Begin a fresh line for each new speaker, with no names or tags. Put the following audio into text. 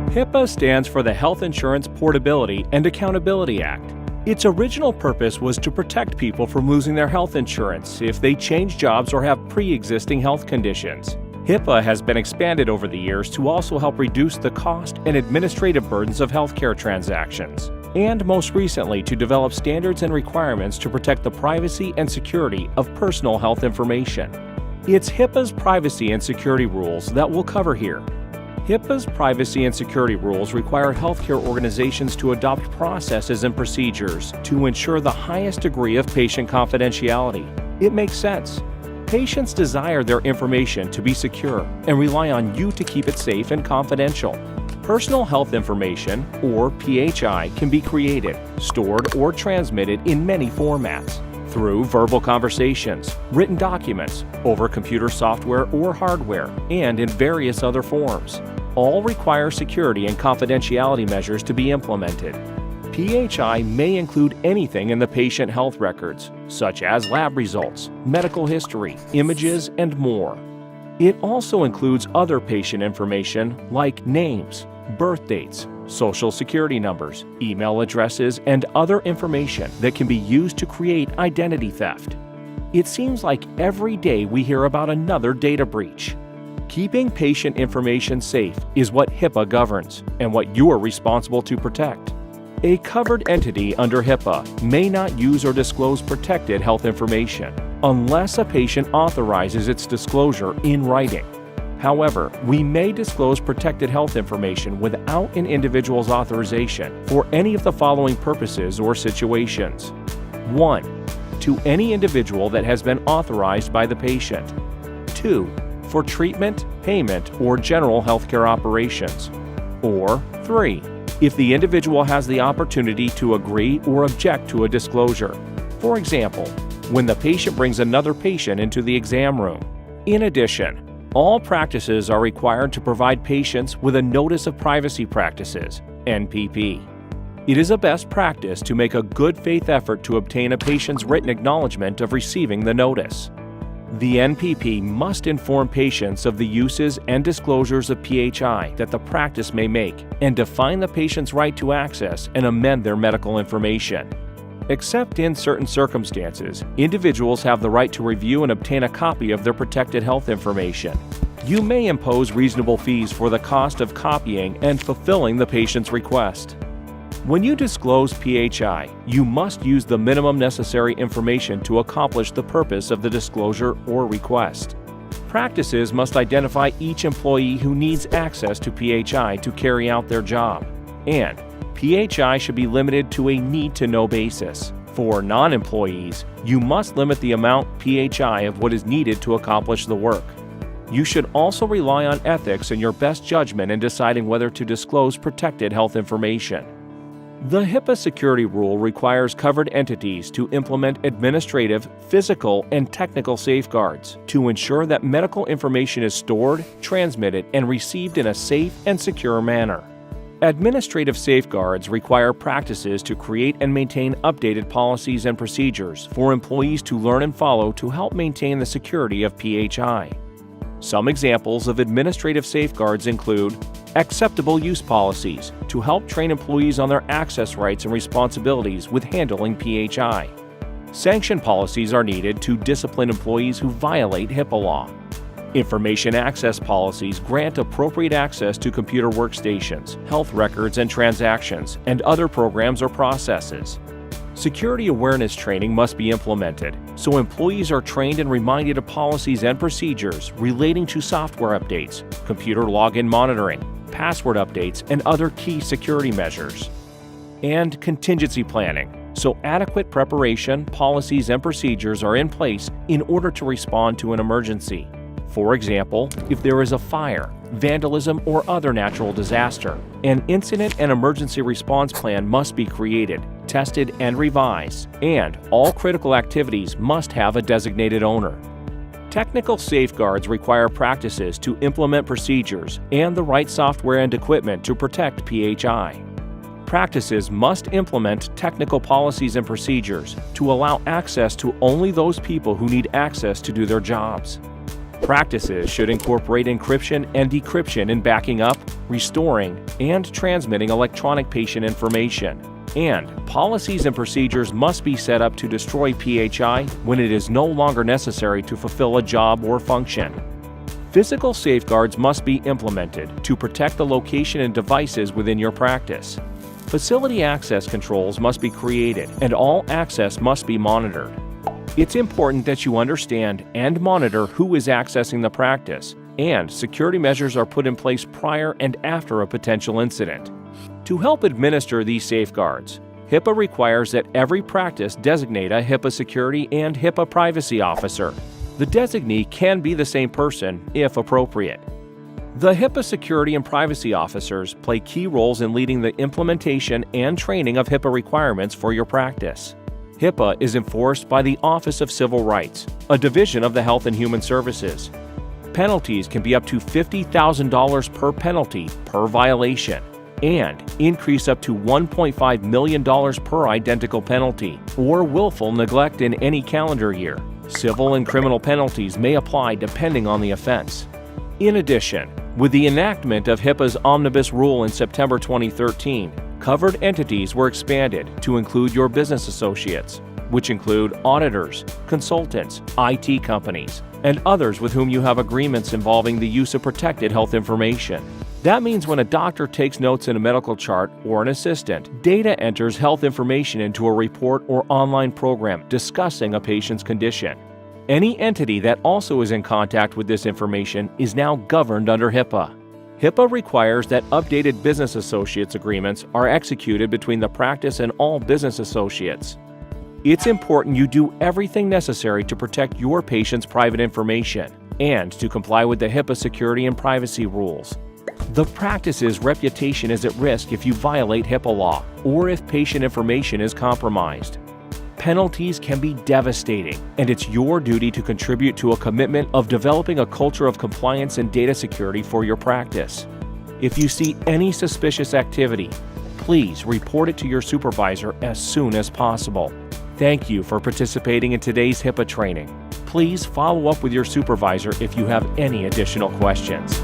HIPAA stands for the Health Insurance Portability and Accountability Act. Its original purpose was to protect people from losing their health insurance if they change jobs or have pre-existing health conditions. HIPAA has been expanded over the years to also help reduce the cost and administrative burdens of healthcare transactions, and most recently to develop standards and requirements to protect the privacy and security of personal health information. It's HIPAA's privacy and security rules that we'll cover here. HIPAA's privacy and security rules require healthcare organizations to adopt processes and procedures to ensure the highest degree of patient confidentiality. It makes sense. Patients desire their information to be secure and rely on you to keep it safe and confidential. Personal health information, or PHI, can be created, stored, or transmitted in many formats through verbal conversations, written documents, over computer software or hardware, and in various other forms. All require security and confidentiality measures to be implemented. PHI may include anything in the patient health records, such as lab results, medical history, images, and more. It also includes other patient information like names, birth dates, social security numbers, email addresses, and other information that can be used to create identity theft. It seems like every day we hear about another data breach. Keeping patient information safe is what HIPAA governs and what you are responsible to protect. A covered entity under HIPAA may not use or disclose protected health information unless a patient authorizes its disclosure in writing. However, we may disclose protected health information without an individual's authorization for any of the following purposes or situations. 1. To any individual that has been authorized by the patient. 2. For treatment, payment, or general healthcare operations. Or 3. If the individual has the opportunity to agree or object to a disclosure. For example, when the patient brings another patient into the exam room. In addition, all practices are required to provide patients with a Notice of Privacy Practices, NPP. It is a best practice to make a good faith effort to obtain a patient's written acknowledgement of receiving the notice. The NPP must inform patients of the uses and disclosures of PHI that the practice may make and define the patient's right to access and amend their medical information. Except in certain circumstances, individuals have the right to review and obtain a copy of their protected health information. You may impose reasonable fees for the cost of copying and fulfilling the patient's request. When you disclose PHI, you must use the minimum necessary information to accomplish the purpose of the disclosure or request. Practices must identify each employee who needs access to PHI to carry out their job, and PHI should be limited to a need-to-know basis. For non-employees, you must limit the amount PHI of what is needed to accomplish the work. You should also rely on ethics and your best judgment in deciding whether to disclose protected health information. The HIPAA security rule requires covered entities to implement administrative, physical, and technical safeguards to ensure that medical information is stored, transmitted, and received in a safe and secure manner. Administrative safeguards require practices to create and maintain updated policies and procedures for employees to learn and follow to help maintain the security of PHI. Some examples of administrative safeguards include acceptable use policies to help train employees on their access rights and responsibilities with handling PHI. Sanction policies are needed to discipline employees who violate HIPAA law. Information access policies grant appropriate access to computer workstations, health records and transactions, and other programs or processes. Security awareness training must be implemented, so employees are trained and reminded of policies and procedures relating to software updates, computer login monitoring, password updates, and other key security measures. And contingency planning, so adequate preparation, policies, and procedures are in place in order to respond to an emergency. For example, if there is a fire, vandalism, or other natural disaster, an incident and emergency response plan must be created, tested, and revised, and all critical activities must have a designated owner. Technical safeguards require practices to implement procedures and the right software and equipment to protect PHI. Practices must implement technical policies and procedures to allow access to only those people who need access to do their jobs. Practices should incorporate encryption and decryption in backing up, restoring, and transmitting electronic patient information. And policies and procedures must be set up to destroy PHI when it is no longer necessary to fulfill a job or function. Physical safeguards must be implemented to protect the location and devices within your practice. Facility access controls must be created, and all access must be monitored. It's important that you understand and monitor who is accessing the practice, and security measures are put in place prior and after a potential incident. To help administer these safeguards, HIPAA requires that every practice designate a HIPAA security and HIPAA privacy officer. The designee can be the same person, if appropriate. The HIPAA security and privacy officers play key roles in leading the implementation and training of HIPAA requirements for your practice. HIPAA is enforced by the Office of Civil Rights, a division of the Health and Human Services. Penalties can be up to $50,000 per penalty per violation, and increase up to $1.5 million per identical penalty or willful neglect in any calendar year. Civil and criminal penalties may apply depending on the offense. In addition, with the enactment of HIPAA's Omnibus Rule in September 2013, covered entities were expanded to include your business associates, which include auditors, consultants, IT companies, and others with whom you have agreements involving the use of protected health information. That means when a doctor takes notes in a medical chart or an assistant, data enters health information into a report or online program discussing a patient's condition. Any entity that also is in contact with this information is now governed under HIPAA. HIPAA requires that updated business associates agreements are executed between the practice and all business associates. It's important you do everything necessary to protect your patient's private information and to comply with the HIPAA security and privacy rules. The practice's reputation is at risk if you violate HIPAA law or if patient information is compromised. Penalties can be devastating, and it's your duty to contribute to a commitment of developing a culture of compliance and data security for your practice. If you see any suspicious activity, please report it to your supervisor as soon as possible. Thank you for participating in today's HIPAA training. Please follow up with your supervisor if you have any additional questions.